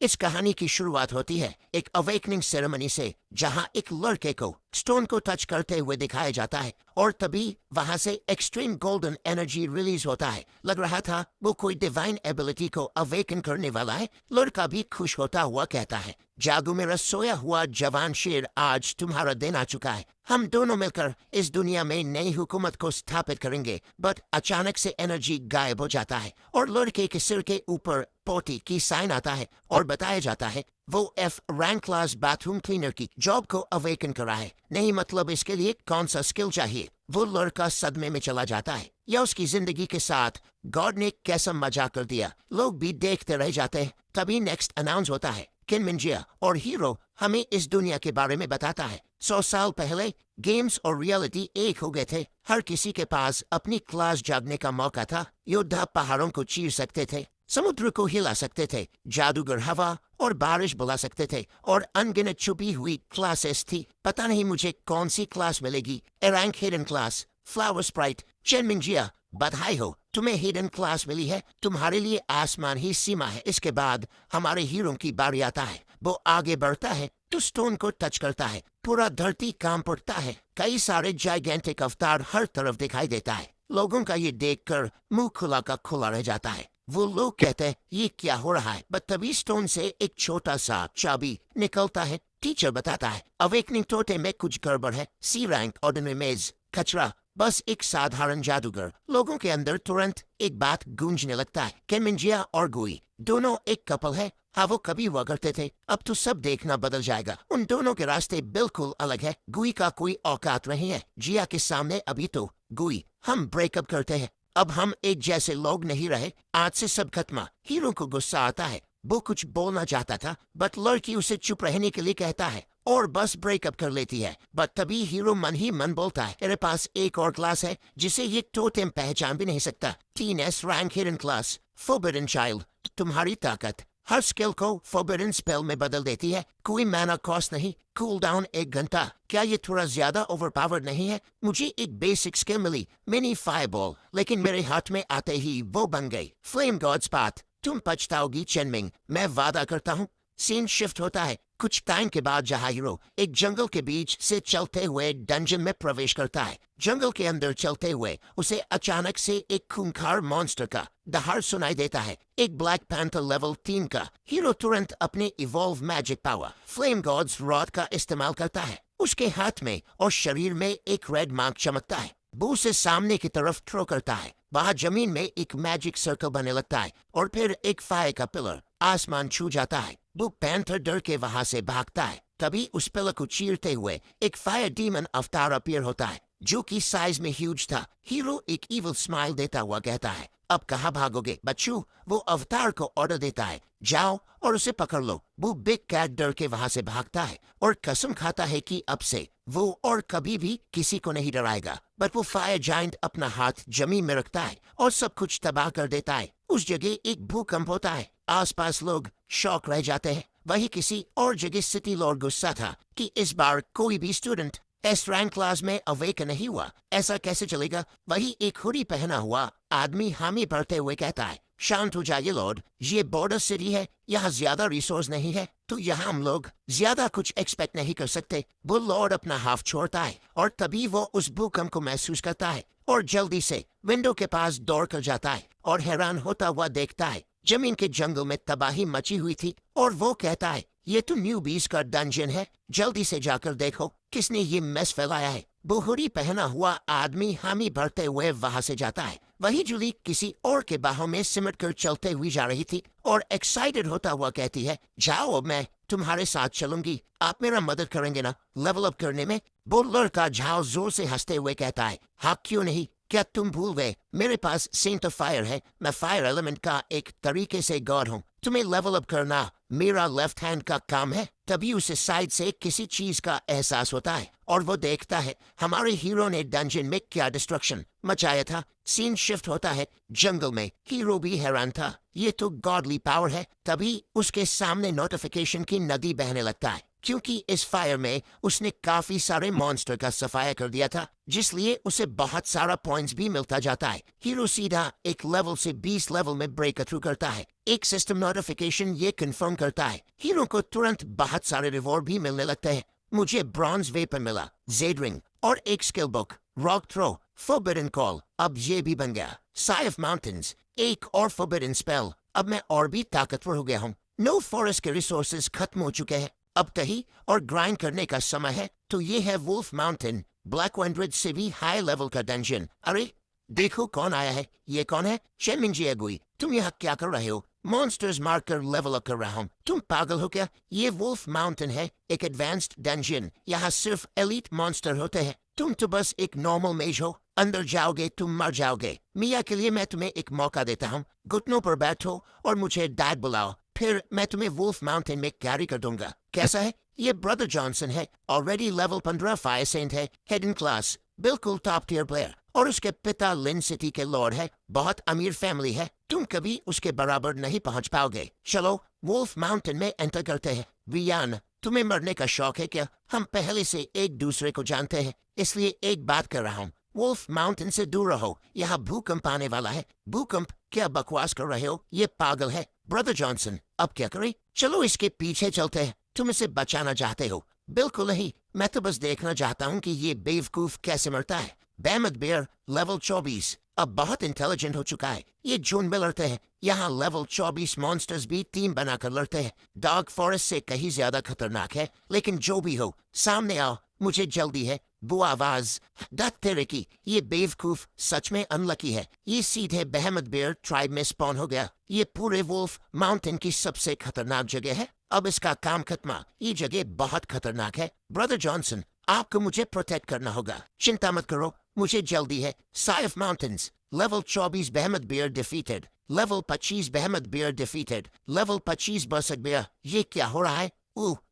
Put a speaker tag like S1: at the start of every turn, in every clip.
S1: इस कहानी की शुरुआत होती है एक अवेकनिंग सेरेमनी से, जहां एक लड़के को स्टोन को टच करते हुए दिखाया जाता है और तभी वहां से एक्सट्रीम गोल्डन एनर्जी रिलीज होता है। लग रहा था वो कोई डिवाइन एबिलिटी को अवेकन करने वाला है। लड़का भी खुश होता हुआ कहता है, जादू में सोया हुआ जवान शेर, आज तुम्हारा दिन आ चुका है। हम दोनों मिलकर इस दुनिया में नई हुकूमत को स्थापित करेंगे। बट अचानक से एनर्जी गायब हो जाता है और लड़के के सिर के ऊपर पोटी की साइन आता है और बताया जाता है वो F rank class bathroom cleaner की जॉब को अवेकन करा है। नहीं मतलब इसके लिए कौन सा स्किल चाहिए। वो लड़का सदमे में चला जाता है, या उसकी जिंदगी के साथ गॉड ने कैसा मजाक कर दिया। लोग भी देखते रह जाते हैं। तभी नेक्स्ट अनाउंस होता है। किन मिंजिया और हीरो हमें इस दुनिया के बारे में बताता है। 100 साल पहले गेम्स और रियलिटी एक हो गए थे। हर किसी के पास अपनी क्लास जागने का मौका था। योद्धा पहाड़ों को चीर सकते थे, समुद्र को हिला सकते थे, जादूगर हवा और बारिश बुला सकते थे, और अनगिनत छुपी हुई क्लासेस थी। पता नहीं मुझे कौन सी क्लास मिलेगी। A rank hidden class, flower sprite, Chen Minjia, बधाई हो, तुम्हें हिडन क्लास मिली है। तुम्हारे लिए आसमान ही सीमा है। इसके बाद हमारे हीरो की बारी आता है। वो आगे बढ़ता है तो स्टोन को टच करता है। पूरा धरती कांप उठता है। कई सारे जाइगेंटिक अवतार हर तरफ दिखाई देता है। लोगों का ये देखकर मुंह खुला का खुला रह जाता है। वो लोग कहते हैं ये क्या हो रहा है। बट तभी स्टोन से एक छोटा सा चाबी निकलता है। टीचर बताता है अवेकनिंग टोटे में कुछ गड़बड़ है। सी रैंक ऑर्डिनरी मेज कचरा, बस एक साधारण जादूगर। लोगों के अंदर तुरंत एक बात गूंजने लगता है। केमिंजिया और गुई दोनों एक कपल है। हाँ, वो कभी हुआ करते थे, अब तो सब देखना बदल जाएगा। उन दोनों के रास्ते बिल्कुल अलग है। गुई का कोई औकात नहीं है जिया के सामने। अभी तो गुई, हम ब्रेकअप करते हैं, अब हम एक जैसे लोग नहीं रहे, आज से सब खत्म। हीरो को गुस्सा आता है। वो कुछ बोलना चाहता था बट लड़की उसे चुप रहने के लिए कहता है और बस ब्रेकअप कर लेती है। बट तभी हीरो मन ही मन बोलता है, मेरे पास एक और क्लास है जिसे ये टोटेम पहचान भी नहीं सकता। टीनेस rank hidden class, forbidden child. तुम्हारी ताकत हर स्किल को फोरबिडन स्पेल में बदल देती है। कोई मैना कॉस्ट नहीं, कूल डाउन 1 घंटा। क्या ये थोड़ा ज्यादा ओवरपावर्ड नहीं है? मुझे एक बेसिक स्किल मिली, मिनी फायरबॉल, लेकिन मेरे हाथ में आते ही वो बन गई फ्लेम गॉड्स पाथ। तुम पछताओगी चेनमिंग, मैं वादा करता हूँ। सीन शिफ्ट होता है कुछ टाइम के बाद, जहाँ हीरो एक जंगल के बीच से चलते हुए डंजन में प्रवेश करता है। जंगल के अंदर चलते हुए उसे अचानक से एक खूंखार मॉन्स्टर का दहाड़ सुनाई देता है, एक ब्लैक पैंथर लेवल 3 का। हीरो तुरंत अपने evolve magic power flame god's rod का इस्तेमाल करता है। उसके हाथ में और शरीर में एक रेड मार्क चमकता है। वो उसे सामने की तरफ थ्रो करता है। वहां जमीन में एक मैजिक सर्कल बनने लगता है और फिर एक फायर का पिलर आसमान छू जाता है। वो पैंथर डर के वहां से भागता है। तभी उस पिलर को चीरते हुए एक फायर डीमन अवतार अपीयर होता है, जो कि साइज में ह्यूज था। हीरो एक इविल स्माइल देता हुआ कहता है, अब कहाँ भागोगे बच्चों? वो अवतार को ऑर्डर देता है, जाओ और उसे पकड़ लो। वो बिग कैट डर के वहां से भागता है और कसम खाता है कि अब से वो और कभी भी किसी को नहीं डराएगा। बट वो फायर जायंट अपना हाथ जमीन में रखता है और सब कुछ तबाह कर देता है। उस जगह एक भूकंप होता है। आसपास लोग शॉक रह जाते हैं। वही किसी और जगह सिटी लॉर्ड गुस्सा था कि इस बार कोई भी स्टूडेंट एस रैंक क्लास में अवेकन नहीं हुआ। ऐसा कैसे चलेगा? वही एक हुडी पहना हुआ आदमी हामी भरते हुए कहता है, शांत हो जाइए लॉर्ड, ये बॉर्डर सिटी है, यहाँ ज्यादा रिसोर्स नहीं है, तो यहाँ हम लोग ज्यादा कुछ एक्सपेक्ट नहीं कर सकते। वो लॉर्ड अपना हाथ छोड़ता है और तभी वो उस भूकंप को महसूस करता है और जल्दी से विंडो के पास दौड़ कर जाता है और हैरान होता हुआ देखता है जमीन के जंगल में तबाही मची हुई थी। और वो कहता है, ये तो न्यू बीस का डंजन है, जल्दी से जाकर देखो किसने ये मेस फैलाया है। बुहुरी पहना हुआ आदमी हामी भरते हुए वहां से जाता है। वही जूली किसी और के बाहों में सिमट कर चलते हुए जा रही थी और एक्साइटेड होता हुआ कहती है, जाओ मैं तुम्हारे साथ चलूंगी, आप मेरा मदद करेंगे ना लेवल अप करने में? वो लड़का झाओ जोर से हंसते हुए कहता है, हाँ क्यों नहीं, क्या तुम भूल गए मेरे पास सेंट ऑफ फायर है, मैं फायर एलिमेंट का एक तरीके से गॉड हूँ। तुम्हें लेवल अप करना मेरा लेफ्ट हैंड का काम है। तभी उसे साइड से किसी चीज का एहसास होता है और वो देखता है हमारे हीरो ने डंजन में क्या डिस्ट्रक्शन मचाया था। सीन शिफ्ट होता है जंगल में। हीरो भी हैरान था, ये तो गॉडली पावर है। तभी उसके सामने नोटिफिकेशन की नदी बहने लगता है। क्योंकि इस फायर में उसने काफी सारे मॉन्स्टर का सफाया कर दिया था, जिसलिए उसे बहुत सारा पॉइंट्स भी मिलता जाता है। हीरो सीधा एक लेवल से 20 लेवल में ब्रेक थ्रू करता है। एक सिस्टम नोटिफिकेशन ये कंफर्म करता है, हीरो को तुरंत बहुत सारे रिवॉर्ड भी मिलने लगते हैं। मुझे ब्रॉन्ज वेपन मिला, जेड रिंग और एक skill book, rock throw, forbidden call, अब ये भी बन गया साई ऑफ माउंटेन्स, एक और फॉरबिडन स्पेल। अब मैं और भी ताकतवर हो गया हूँ। नो फॉरेस्ट के रिसोर्सेज खत्म हो चुके हैं, अब तही और ग्राइंड करने का समय है। तो ये है वुल्फ माउंटेन, ब्लैक वंड्रेड से भी हाई लेवल का डंजन। अरे देखो कौन आया है, ये कौन है? शेमिंजी अगुई, तुम यहाँ क्या कर रहे हो? मॉन्स्टर्स मारकर लेवल अप कर रहा हूँ। तुम पागल हो क्या? ये वुल्फ माउंटेन है, एक एडवांस्ड डंजन। यहाँ सिर्फ एलीट मॉन्स्टर होते हैं। तुम तो बस एक नॉर्मल मेज हो, अंदर जाओगे तुम मर जाओगे। मिया के लिए मैं तुम्हें एक मौका देता हूँ, घुटनों पर बैठो और मुझे डैड बुलाओ, फिर मैं तुम्हें वुल्फ माउंटेन में कैरी कर दूंगा। कैसा है? ये ब्रदर जॉनसन है, ऑलरेडी लेवल 15 फायर सेंट है, हेड इन क्लास, बिल्कुल टॉप टियर प्लेयर। और उसके पिता लिन सिटी के लॉर्ड है, बहुत अमीर फैमिली है। तुम कभी उसके बराबर नहीं पहुंच पाओगे। चलो वुल्फ माउंटेन में एंटर करते हैं। रियान, तुम्हें मरने का शौक है क्या? हम पहले से एक दूसरे को जानते हैं, इसलिए एक बात कर रहा हूँ, वुल्फ माउंटेन से दूर रहो, यहाँ भूकंप आने वाला है। भूकंप? क्या बकवास कर रहे हो, ये पागल है। ब्रदर जॉनसन, अब क्या करें? चलो इसके पीछे चलते हैं। तुम इसे बचाना चाहते हो? बिल्कुल नहीं, मैं तो बस देखना चाहता हूँ कि ये बेवकूफ कैसे मरता है। बैमद बेयर लेवल 24, अब बहुत इंटेलिजेंट हो चुका है। ये झुंड में लड़ते हैं, यहाँ लेवल 24 मॉन्स्टर्स भी टीम बनाकर लड़ते हैं। डॉग फॉरेस्ट से कहीं ज्यादा खतरनाक है, लेकिन जो भी हो सामने आओ, मुझे जल्दी है। वो आवाज, दत तेरे की, ये बेवकूफ सच में अनलकी है। ये सीधे बहमद बेयर ट्राइब में स्पॉन हो गया। ये पूरे वुल्फ माउंटेन की सबसे खतरनाक जगह है। अब इसका काम खत्मा, ये जगह बहुत खतरनाक है। ब्रदर जॉनसन, आपको मुझे प्रोटेक्ट करना होगा। चिंता मत करो, मुझे जल्दी है। साई ऑफ माउंटेन्स, लेवल 24 बहमद बेयर डिफीटेड, लेवल 25 बहमद bear defeated, level 25 berserk bear. ये क्या हो रहा है?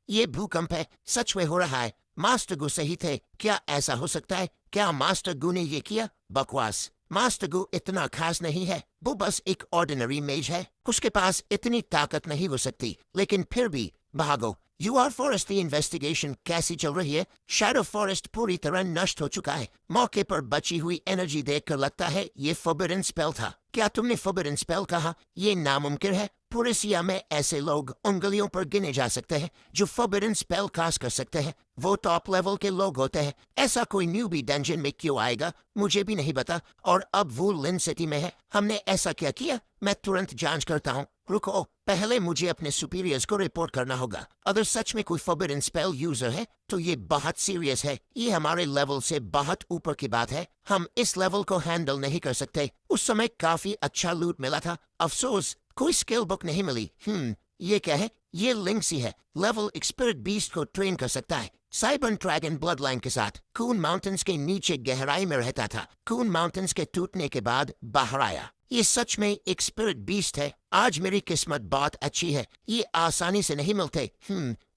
S1: ये भूकंप है, सच में हो रहा है। मास्टर गु सही थे, क्या ऐसा हो सकता है? क्या मास्टर गु ने ये किया? बकवास, मास्टर गु इतना खास नहीं है, वो बस एक ऑर्डिनरी मेज है। उसके पास इतनी ताकत नहीं हो सकती, लेकिन फिर भी भागो। यूआर फॉरेस्ट की इन्वेस्टिगेशन कैसी चल रही है? शैडो फॉरेस्ट पूरी तरह नष्ट हो चुका है। मौके पर बची हुई एनर्जी देखकर लगता है ये फॉरबिडन स्पेल था। क्या तुमने फॉरबिडन स्पेल कहा? ये नामुमकिन है। पूरे सिया में ऐसे लोग उंगलियों पर गिने जा सकते हैं जो फॉरबिडन स्पेल कास्ट कर सकते हैं। वो टॉप लेवल के लोग होते हैं। ऐसा कोई न्यूबी डंजन में क्यों आएगा, मुझे भी नहीं पता। और अब वो लिन सिटी में है। हमने ऐसा क्या किया? मैं तुरंत जांच करता हूँ। रुको, पहले मुझे अपने सुपीरियर्स को रिपोर्ट करना होगा। अगर सच में कोई फॉरबिडन स्पेल यूजर है तो ये बहुत सीरियस है। ये हमारे लेवल से बहुत ऊपर की बात है। हम इस लेवल को हैंडल नहीं कर सकते। उस समय काफी अच्छा लूट मिला था, अफसोस कोई स्किल बुक नहीं मिली। ये क्या है? ये लिंक्सी है, लेवल एक्सपर्ट बीस्ट को ट्रेन कर सकता है। साइबर ड्रैगन ब्लड लाइन के साथ कून माउंटेन्स के नीचे गहराई में रहता था। कून माउंटेन्स के टूटने के बाद बाहर आया। ये सच में एक स्पिरिट बीस्ट है। आज मेरी किस्मत बहुत अच्छी है, ये आसानी से नहीं मिलते।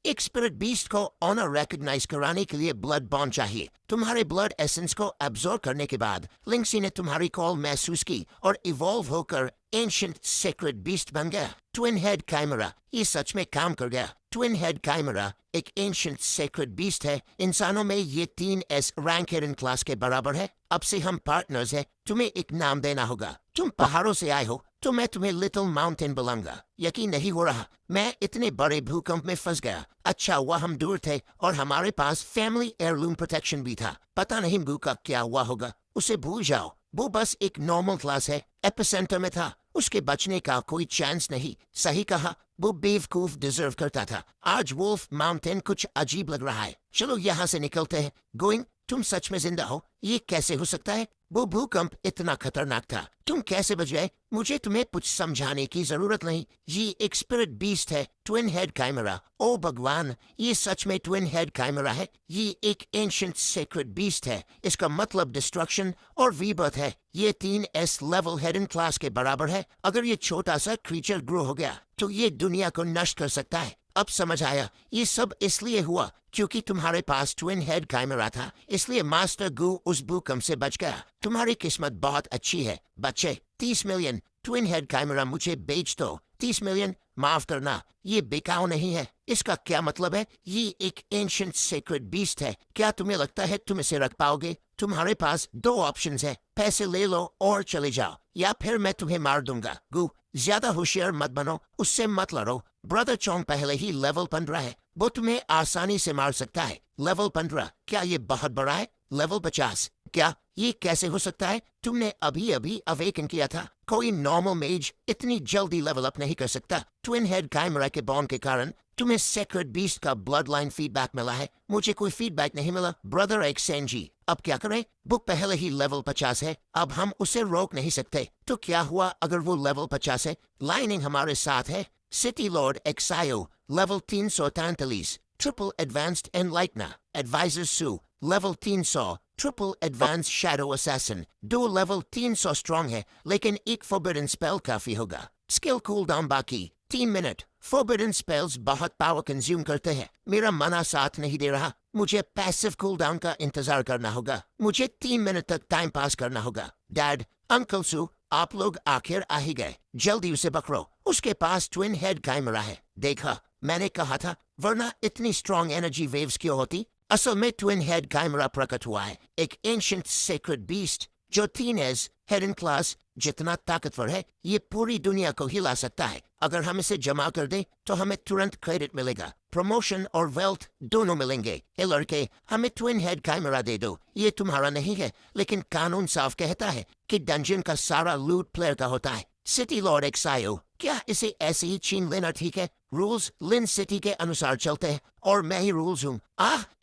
S1: एक स्पिरिट बीस्ट को ऑनर रिकॉग्नाइज कराने के लिए ब्लड बॉन्ड चाहिए। तुम्हारे ब्लड एसेंस को एब्जॉर्ब करने के बाद लिंक्सी ने तुम्हारी कॉल महसूस की और इवॉल्व होकर एंशिएंट सीक्रेट बीस्ट बन गया। ट्विन हेड काइमरा, ये सच में काम कर गया। ट्विन हेड काइमरा एक एंशिएंट सीक्रेट बीस्ट है। इंसानों में ये 3S रैंक हिडन क्लास के बराबर है। अब से हम पार्टनर्स हैं। तुम्हें एक नाम देना होगा। तुम पहाड़ों से आए हो तो मैं तुम्हें लिटिल माउंटेन बुलाऊंगा। यकीन नहीं हो रहा, मैं इतने बड़े भूकंप में फंस गया। अच्छा हुआ हम दूर थे और हमारे पास फैमिली एयरलूम प्रोटेक्शन भी था। पता नहीं भूकंप क्या हुआ होगा, उसे भूल जाओ। वो बस एक नॉर्मल क्लास है, एपिसेंटर में था, उसके बचने का कोई चांस नहीं। सही कहा, वो बेवकूफ डिजर्व करता था। आज वुल्फ माउंटेन कुछ अजीब लग रहा है। चलो यहाँ से निकलते हैं। गोइंग, तुम सच में जिंदा हो? ये कैसे हो सकता है? वो भूकंप इतना खतरनाक था, तुम कैसे बच गए? मुझे तुम्हें कुछ समझाने की जरूरत नहीं। ये एक स्पिरिट बीस्ट है, ट्विन हेड काइमरा। ओ भगवान, ये सच में ट्विन हेड काइमरा है। ये एक एंशिएंट सीक्रेट बीस्ट है। इसका मतलब डिस्ट्रक्शन और रीबर्थ है। ये 3S लेवल हेडन क्लास के बराबर है। अगर ये छोटा सा क्रीचर ग्रो हो गया तो ये दुनिया को नष्ट कर सकता है। अब समझ आया, ये सब इसलिए हुआ क्योंकि तुम्हारे पास ट्विन हेड काइमरा था, इसलिए मास्टर गू उस भूकंप से बच गया। तुम्हारी किस्मत बहुत अच्छी है बच्चे। 30 मिलियन ट्विन हेड काइमरा मुझे बेच दो, 30 मिलियन माफ करना, ये बिकाऊ नहीं है। इसका क्या मतलब है? ये एक एंशिएंट सेक्रेट बीस्ट है। क्या तुम्हें लगता है तुम इसे रख पाओगे? तुम्हारे पास दो ऑप्शंस है, पैसे ले लो और चले जाओ, या फिर मैं तुम्हें मार दूंगा। गु, ज्यादा होशियार मत बनो, उससे मत लड़ो। ब्रदर चोंग पहले ही लेवल 15 है, वो तुम्हें आसानी से मार सकता है। लेवल 15, क्या ये बहुत बड़ा है? लेवल 50, क्या ये कैसे हो सकता है? तुमने अभी अभी अवेकन किया था। कोई नॉर्मल मेज इतनी जल्दी लेवल अप नहीं कर सकता। ट्विन हेड काइमरा के बॉन्ड के कारण तुम्हें सेक्रेट बीस्ट का ब्लड लाइन फीडबैक मिला है, मुझे कोई फीडबैक नहीं मिला। ब्रदर एक्सचेंजी, अब क्या करें? बुक पहले ही लेवल 50 है, अब हम उसे रोक नहीं सकते। तो क्या हुआ अगर वो लेवल 50 है? लाइनिंग हमारे साथ है। सिटी लॉर्ड एक्सायो level 343, triple advanced enlightener advisor सू level 300, triple advance shadow assassin. दो लेवल 300 स्ट्रॉन्ग है, लेकिन एक फॉरबिडन स्पेल काफी होगा। स्किल कूल डाउन बाकी 3 मिनट। फॉरबिडन स्पेल्स बहुत पावर कंज्यूम करते हैं, मेरा मना साथ नहीं दे रहा। मुझे पैसिव कूल डाउन का इंतजार करना होगा, मुझे 3 मिनट तक टाइम पास करना होगा। डैड, अंकल सू, आप लोग आखिर आ ही गए, जल्दी उसे पकड़ो, उसके पास ट्विन हेड काइमरा है। देखा, मैंने कहा था, वरना इतनी स्ट्रॉन्ग एनर्जी वेव्स क्यों होती? असल में ट्विन हेड काइमरा प्रकट हुआ है, एक एंशिएंट सेक्रेट बीस्ट जो टीनेज हेडन क्लास जितना ताकतवर है, ये पूरी दुनिया को हिला सकता है। अगर हम इसे जमा कर दें तो हमें तुरंत क्रेडिट मिलेगा, प्रमोशन और वेल्थ दोनों मिलेंगे। हे लड़के, हमें ट्विन हेड काइमरा दे दो। ये तुम्हारा नहीं है, लेकिन कानून साफ कहता है कि डंजन का सारा लूट प्लेयर का होता है। सिटी लॉर्ड एक्सायो, क्या इसे ऐसे ही छीन लेना ठीक है? रूल्स लिन सिटी के अनुसार चलते हैं और मैं ही रूल्स हूँ।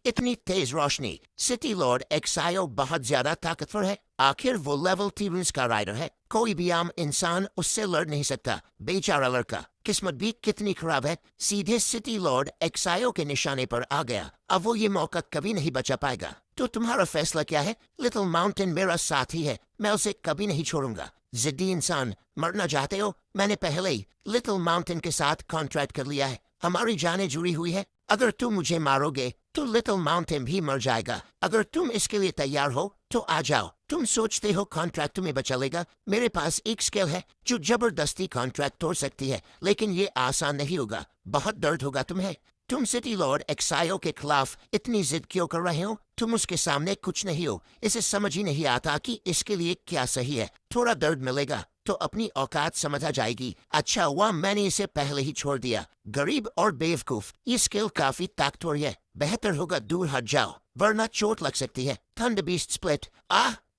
S1: इतनी तेज रोशनी। सिटी लॉर्ड एक्सायो बहुत ज्यादा ताकतवर है, आखिर वो लेवल 3 का राइडर है, कोई भी आम इंसान उससे लड़ नहीं सकता। बेचारा लड़का, किस्मत भी कितनी खराब है, सीधे सिटी लॉर्ड एक्सायो के निशाने पर आ गया। अब वो ये मौका कभी नहीं बचा पाएगा। तो तुम्हारा फैसला क्या है? लिटिल माउंटेन मेरा साथी है, मैं उसे कभी नहीं छोड़ूंगा। जिद्दी इंसान, मरना चाहते हो? मैंने पहले ही लिटिल माउंटेन के साथ कॉन्ट्रैक्ट कर लिया है, हमारी जानें जुड़ी हुई है। अगर तुम मुझे मारोगे तो लिटिल माउंटेन भी मर जाएगा। अगर तुम इसके लिए तैयार हो तो आ जाओ। तुम सोचते हो कॉन्ट्रैक्ट तुम्हें बचा लेगा? मेरे पास एक स्किल है जो जबरदस्ती कॉन्ट्रैक्ट तोड़ सकती है, लेकिन ये आसान नहीं होगा, बहुत दर्द होगा तुम्हें। तुम सिटी लॉर्ड एक्सायो के खिलाफ इतनी जिद क्यों कर रहे हो? तुम उसके सामने कुछ नहीं हो, इसे समझ ही नहीं आता कि इसके लिए क्या सही है। थोड़ा दर्द मिलेगा तो अपनी औकात समझ आ जाएगी। अच्छा हुआ मैंने इसे पहले ही छोड़ दिया, गरीब और बेवकूफ। ये स्किल काफी ताकतवर है, बेहतर होगा दूर हट जाओ, वरना चोट लग सकती है। थंडर बीस्ट स्प्लिट,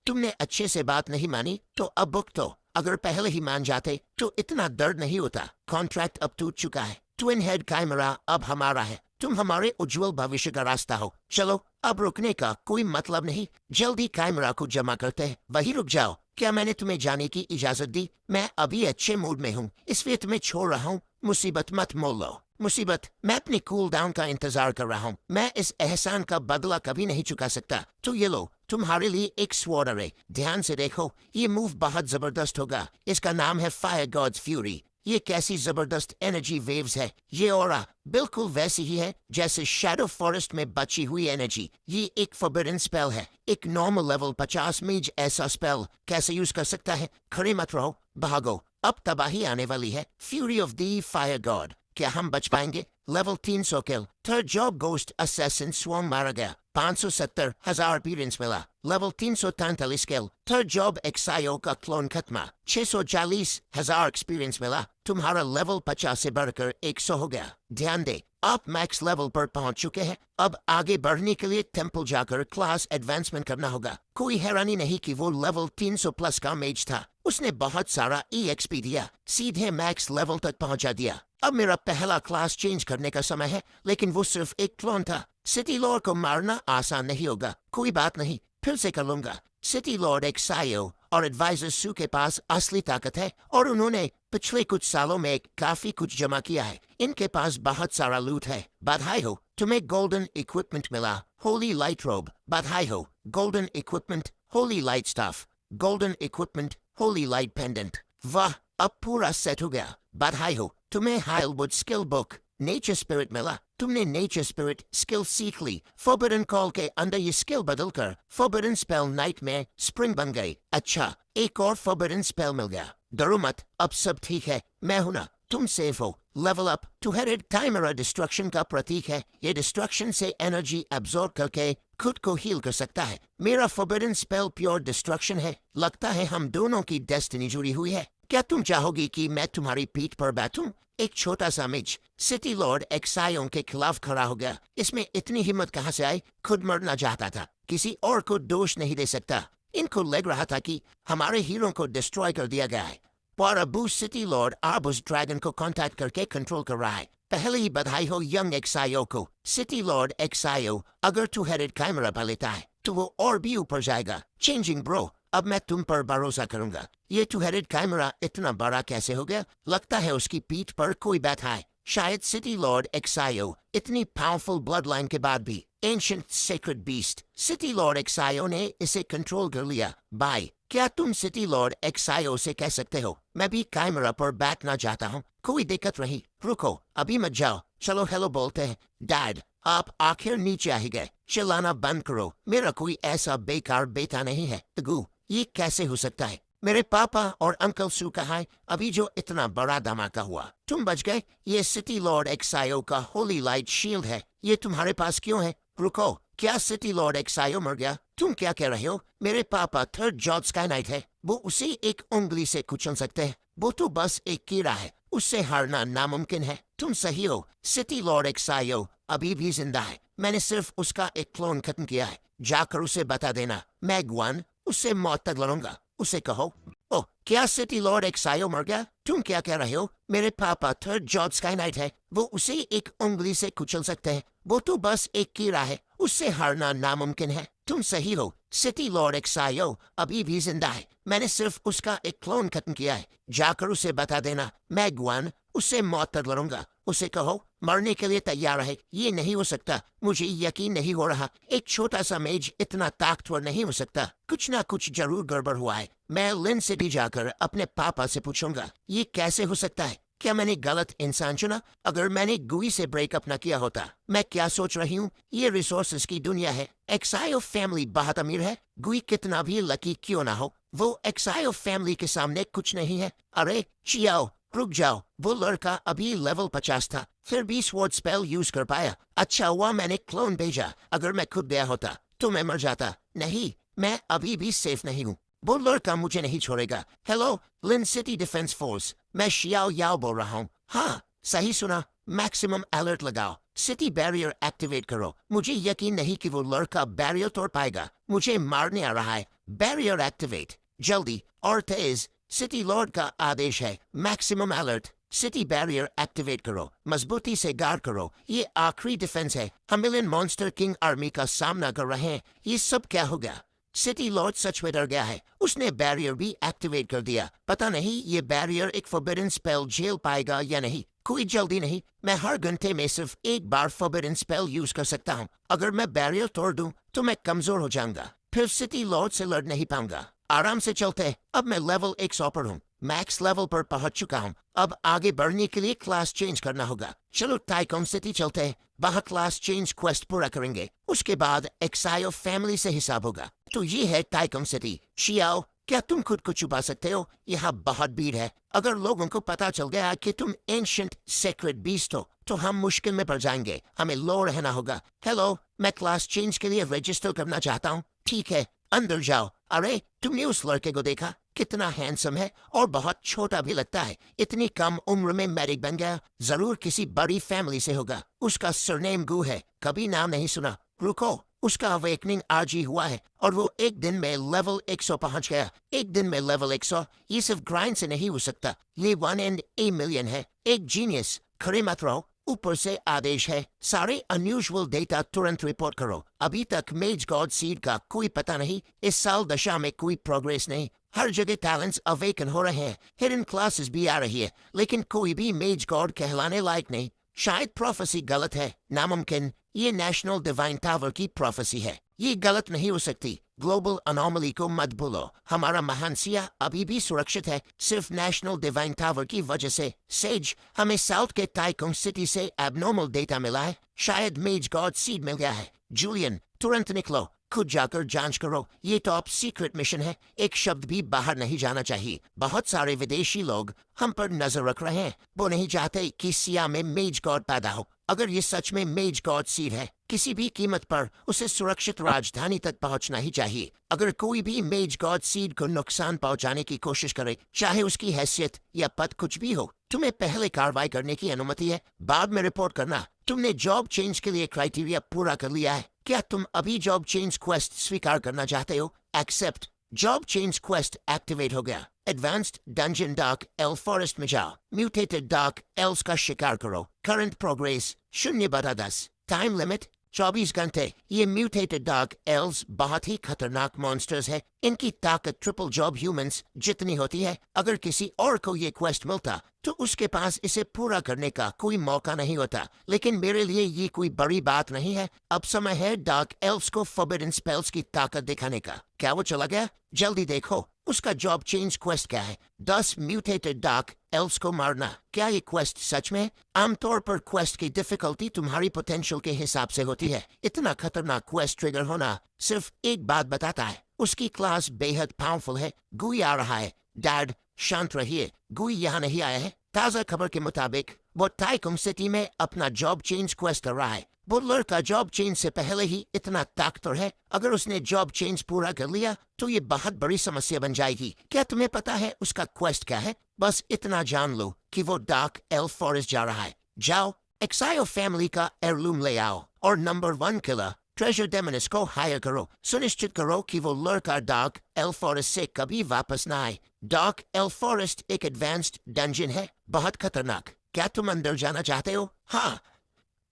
S1: तुमने अच्छे से बात नहीं मानी तो अब भुगतो। अगर पहले ही मान जाते तो इतना दर्द नहीं होता। कॉन्ट्रैक्ट अब टूट चुका है, ट्विन हेड काइमरा अब हमारा है, तुम हमारे उज्जवल भविष्य का रास्ता हो। चलो, अब रुकने का कोई मतलब नहीं, जल्दी काइमरा को जमा करते हैं। वही रुक जाओ, क्या मैंने तुम्हें जाने की इजाजत दी? मैं अभी अच्छे मूड में हूँ, इसलिए तुम्हें छोड़ रहा हूँ। मुसीबत मत मोल लो। मुसीबत, मैं अपनी कूल डाउन का इंतजार कर रहा हूँ, मैं इस एहसान का बदला कभी नहीं चुका सकता। तो ये लो, तुम्हारे लिए एक स्वॉर्ड है, ध्यान से देखो, ये मूव बहुत जबरदस्त होगा। इसका नाम है फायर गॉड्स फ्यूरी। ये कैसी जबरदस्त एनर्जी वेव्स है। ये ऑरा बिल्कुल वैसी ही है जैसे शैडो फॉरेस्ट में बची हुई एनर्जी। ये एक फॉरबिडन स्पेल है, एक नॉर्मल लेवल 50 मेज ऐसा स्पेल कैसे यूज कर सकता है? खड़े मत रहो, भागो, अब तबाही आने वाली है। Fury of the fire god, क्या हम बच पाएंगे? Level 300 kill. Third job ghost assassin swarm मारा गया, 570,000 अपीयरेंस मिला। Level 343 kill. थर्ड जॉब एक्सायो का क्लोन खत्मा, 640,000 एक्सपीरियंस मिला। तुम्हारा लेवल 50 से बढ़कर 100 हो गया। ध्यान दे, आप मैक्स लेवल पर पहुंच चुके हैं। अब आगे बढ़ने के लिए टेम्पल जाकर क्लास एडवांसमेंट करना होगा। कोई हैरानी नहीं कि वो लेवल 300 प्लस का मेज था, उसने बहुत सारा EXP दिया, सीधे मैक्स लेवल तक पहुंचा दिया। अब मेरा पहला क्लास चेंज करने का समय है, लेकिन वो सिर्फ एक क्लोन था। सिटी लॉर्ड को मारना आसान नहीं होगा, कोई बात नहीं, फिर से कर लूंगा। सिटी लॉर्ड एक्सायो और एडवाइजर सू के पास असली ताकत है और उन्होंने पिछले कुछ सालों में काफी कुछ जमा किया है। इनके पास बहुत सारा लूट है। बधाई हो, तुम्हें गोल्डन इक्विपमेंट मिला, होली लाइट रोब। बधाई हो, golden equipment, Holi light staff, golden equipment, Holi light pendant. वाह, अब पूरा सेट हो गया। बधाई हो, तुम्हें हाइलवुड स्किल बुक नेचर स्पिरिट मिला। तुमने नेचर स्पिरिट स्किल सीख ली। फॉरबिडन कॉल के अंदर ये स्किल बदलकर फॉरबिडन स्पेल नाइट में स्प्रिंग बन गई। अच्छा, एक और फॉरबिडन स्पेल मिल गया। डरो मत, अब सब ठीक है, मैं हूं ना। तुम सेफ हो। Level up two headed timer destruction का प्रतीक है। ये डिस्ट्रक्शन से एनर्जी एब्जॉर्ब करके खुद को हील कर सकता है। मेरा फॉरबिडन स्पेल प्योर डिस्ट्रक्शन है। लगता है हम दोनों की डेस्टिनी जुड़ी हुई है। क्या तुम चाहोगी कि मैं तुम्हारी पीठ पर बैठूं? एक छोटा सा मिज सिटी लॉर्ड एक्सायों के खिलाफ खड़ा हो गया। इसमें इतनी हिम्मत कहाँ से आई? खुद मरना चाहता था, किसी और को दोष नहीं दे सकता। इनको लग रहा था कि हमारे हीरो को डिस्ट्रॉय कर दिया गया है, पर अबू सिटी लॉर्ड आर्बस ड्रैगन को कांटेक्ट करके कंट्रोल कर रहा है। पहले ही बधाई हो यंग एक्सायो को। सिटी लॉर्ड एक्सायो, अगर टू हेडेड कैमरा पा लेता है तो वो और भी ऊपर जाएगा। चेंजिंग ब्रो, अब मैं तुम पर भरोसा करूंगा। ये टू हेडेड कैमरा इतना बड़ा कैसे हो गया? लगता है उसकी पीठ पर कोई बैठा है। शायद सिटी लॉर्ड एक्सायो इतनी पावरफुल ब्लड लाइन के बाद भी ancient sacred beast. City lord एक्सायो ने इसे कंट्रोल कर लिया। बाय। क्या तुम सिटी लॉर्ड एक्सायो से कह सकते हो मैं भी कैमरा पर बैठना चाहता हूँ? कोई दिक्कत रही? रुको, अभी मत जाओ, चलो हेलो बोलते हैं। डैड, आप आखिर नीचे आ ही गए। चिल्लाना बंद करो, मेरा कोई ऐसा बेकार बेटा नहीं है। तगू, ये कैसे हो सकता है? मेरे पापा और अंकल सू कहाँ है? अभी जो इतना बड़ा धमाका हुआ तुम बच गए। ये सिटी लॉर्ड एक्सायो का होली लाइट शील्ड है, ये तुम्हारे पास क्यों है? रुको, क्या सिटी लॉर्ड एक्सायो मर गया? तुम क्या कह रहे हो? मेरे पापा थर्ड जॉर्ज स्काई नाइट है, वो उसे एक उंगली से कुचल सकते हैं। वो तो बस एक कीड़ा है, उससे हारना नामुमकिन है। तुम सही हो, सिटी लॉर्ड एक्सायो अभी भी जिंदा है। मैंने सिर्फ उसका एक क्लोन खत्म किया है। जाकर उसे बता देना मैं ग्वान उससे मौत तक लड़ूंगा। उसे कहो। ओह, क्या सिटी लॉर्ड एक्सायो मर गया? तुम क्या कह रहे हो? मेरे पापा थर्ड जॉर्ज स्काई नाइट है, वो उसे एक उंगली से कुचल सकते हैं। वो तो बस एक कीड़ा है, उससे हारना नामुमकिन है। तुम सही हो, सिटी लॉर्ड एक्सायो अभी भी जिंदा है। मैंने सिर्फ उसका एक क्लोन खत्म किया है। जाकर उसे बता देना मैं ग्वान उससे मौत तक लड़ूंगा। उसे कहो मरने के लिए तैयार है। ये नहीं हो सकता, मुझे यकीन नहीं हो रहा। एक छोटा सा मेज इतना ताकतवर नहीं हो सकता। कुछ ना कुछ जरूर गड़बड़ हुआ है। मैं लिन सिटी जाकर अपने पापा से पूछूंगा ये कैसे हो सकता है। क्या मैंने गलत इंसान चुना? अगर मैंने गुई से ब्रेकअप न किया होता। मैं क्या सोच रही हूँ, ये रिसोर्सेज की दुनिया है। एक्सायो फैमिली बहुत अमीर है। गुई कितना भी लकी क्यों ना हो, वो एक्सायो फैमिली के सामने कुछ नहीं है। अरे चियाओ, रुक जाओ, वो लड़का अभी लेवल 50 था, फिर भी स्वॉर्ड स्पेल यूज कर पाया। अच्छा हुआ मैंने क्लोन भेजा, अगर मैं खुद गया होता तो मैं मर जाता। नहीं, मैं अभी भी सेफ नहीं हूँ। वो लड़का मुझे नहीं छोड़ेगा। हेलो लिन सिटी डिफेंस फोर्स, मैं शियाओ याओ बोल रहा हूँ। हाँ, सही सुना। मैक्सिमम अलर्ट लगाओ, सिटी बैरियर एक्टिवेट करो। मुझे यकीन नहीं कि वो लड़का बैरियर तोड़ पाएगा। मुझे मारने आ रहा है। बैरियर एक्टिवेट, जल्दी और तेज। सिटी लॉर्ड का आदेश है। Maximum alert, city barrier activate करो, मजबूती से गार्ड करो। ये आखिरी डिफेंस है। हम मिलियन मॉन्स्टर किंग आर्मी का सामना कर रहे हैं। ये सब क्या हो गया? सिटी लॉर्ड सच में डर गया है। उसने बैरियर भी एक्टिवेट कर दिया। पता नहीं ये बैरियर एक फॉरबिडन स्पेल झेल पाएगा या नहीं। कोई जल्दी नहीं, मैं हर घंटे में सिर्फ एक बार फॉरबिडन स्पेल यूज कर सकता हूँ। अगर मैं बैरियर तोड़ दूं तो मैं कमजोर हो जाऊंगा, फिर सिटी लॉर्ड से लड़ नहीं पाऊंगा। आराम से चलते। अब मैं लेवल 100 पर हूँ, मैक्स लेवल पर पहुंच चुका हूँ। अब आगे बढ़ने के लिए क्लास चेंज करना होगा। चलो टाइकॉन सिटी चलते हैं, वहाँ क्लास चेंज क्वेस्ट पूरा करेंगे। उसके बाद एक्सायो फैमिली से हिसाब होगा। तो ये है टाइकॉन सिटी। शियाओ, क्या तुम खुद को छुपा सकते हो? यहाँ बहुत भीड़ है। अगर लोगों को पता चल गया कि तुम एंशिएंट सेक्रेड बीस्ट हो तो हम मुश्किल में पड़ जाएंगे। हमें लो रहना होगा। हेलो, मैं क्लास चेंज के लिए रजिस्टर करना चाहता हूँ। ठीक है, अंदर जाओ। अरे, तुमने उस लड़के को देखा? कितना हैंडसम है और बहुत छोटा भी लगता है। इतनी कम उम्र में मेडिक बन गया। जरूर किसी बड़ी फैमिली से होगा। उसका सरनेम गू है, कभी नाम नहीं सुना। रुको, उसका अवेकनिंग आज ही हुआ है और वो एक दिन में लेवल 100 पहुंच गया। एक दिन में लेवल 100, ये सिर्फ ग्राइंड से नहीं हो सकता। ये 1 in a million है। एक जीनियस। खड़े मत रहो, ऊपर से आदेश है, सारे अनयूजुअल डेटा तुरंत रिपोर्ट करो। अभी तक मेज गॉड सीड का कोई पता नहीं। इस साल दशा में कोई प्रोग्रेस नहीं। हर जगह टैलेंट्स अवेकन हो रहे हैं, हिडन क्लासेस भी आ रही है, लेकिन कोई भी मेज गॉड कहलाने लायक नहीं। शायद प्रोफेसी गलत है, नामुमकिन। ये नेशनल डिवाइन टावर की प्रोफेसी है, ये गलत नहीं हो सकती। ग्लोबल अनोमली को मत भूलो। हमारा महानसिया अभी भी सुरक्षित है, सिर्फ नेशनल डिवाइन टावर की वजह से। सेज, हमें साउथ के टाइकॉन सिटी से एबनॉर्मल डेटा मिला है। शायद मेज गॉड सीड मिल गया है। जूलियन, तुरंत निकलो, खुद जाकर जांच करो। ये टॉप सीक्रेट मिशन है, एक शब्द भी बाहर नहीं जाना चाहिए। बहुत सारे विदेशी लोग हम पर नजर रख रहे हैं। वो नहीं चाहते कि सिया में मेज गॉड पैदा हो। अगर ये सच में मेज गॉड सीड है, किसी भी कीमत पर उसे सुरक्षित राजधानी तक पहुंचना ही चाहिए। अगर कोई भी मेज गॉड सीड को नुकसान पहुंचाने की कोशिश करे, चाहे उसकी हैसियत या पद कुछ भी हो, तुम्हें पहले कार्रवाई करने की अनुमति है, बाद में रिपोर्ट करना। तुमने जॉब चेंज के लिए क्राइटेरिया पूरा कर लिया है। क्या तुम अभी जॉब चेंज क्वेस्ट स्वीकार करना चाहते हो? Accept. Job change quest activate हो गया। Advanced dungeon dark elf forest में जाओ। म्यूटेटेड डार्क एल्स का शिकार करो। Current progress 0/10। टाइम लिमिट 24 घंटे। ये म्यूटेटेड डार्क एल्स बहुत ही खतरनाक मॉन्स्टर्स है। इनकी ताकत ट्रिपल जॉब ह्यूमंस जितनी होती है। अगर किसी और को ये क्वेस्ट मिलता तो उसके पास इसे पूरा करने का कोई मौका नहीं होता, लेकिन मेरे लिए ये कोई बड़ी बात नहीं है। अब समय है डार्क एल्व्स को फॉरबिडन स्पेल्स की ताकत दिखाने का। क्या वो चला गया? जल्दी देखो उसका जॉब चेंज क्वेस्ट क्या है। 10 म्यूटेटेड डार्क एल्व्स को मारना। क्या ये क्वेस्ट सच में? आमतौर पर क्वेस्ट की डिफिकल्टी तुम्हारी पोटेंशियल के हिसाब से होती है। इतना खतरनाक क्वेस्ट ट्रिगर होना सिर्फ एक बात बताता है, उसकी क्लास बेहद पावरफुल है। गुई आ रहा है। डैड शांत रहिए, गुई यहाँ नहीं आया है। ताज़ा खबर के मुताबिक वो टाइकुम सिटी में अपना जॉब चेंज क्वेस्ट कर रहा है। वो लड़का जॉब चेंज से पहले ही इतना ताकतवर है, अगर उसने जॉब चेंज पूरा कर लिया तो ये बहुत बड़ी समस्या बन जाएगी। क्या तुम्हें पता है उसका क्वेस्ट क्या है? बस इतना जान लो कि वो डार्क एल्फ फॉरेस्ट जा रहा है। जाओ एक्सायो फैमिली का एयरलूम ले आओ और नंबर 1 किलर ट्रेजर डेमोनिस को हायर करो। सुनिश्चित करो कि वो लड़का डार्क एल्फ फॉरेस्ट से कभी वापस ना आए। डार्क एल्फ फॉरेस्ट एक एडवांस्ड डंजन है, बहुत खतरनाक। क्या तुम अंदर जाना चाहते हो? हाँ।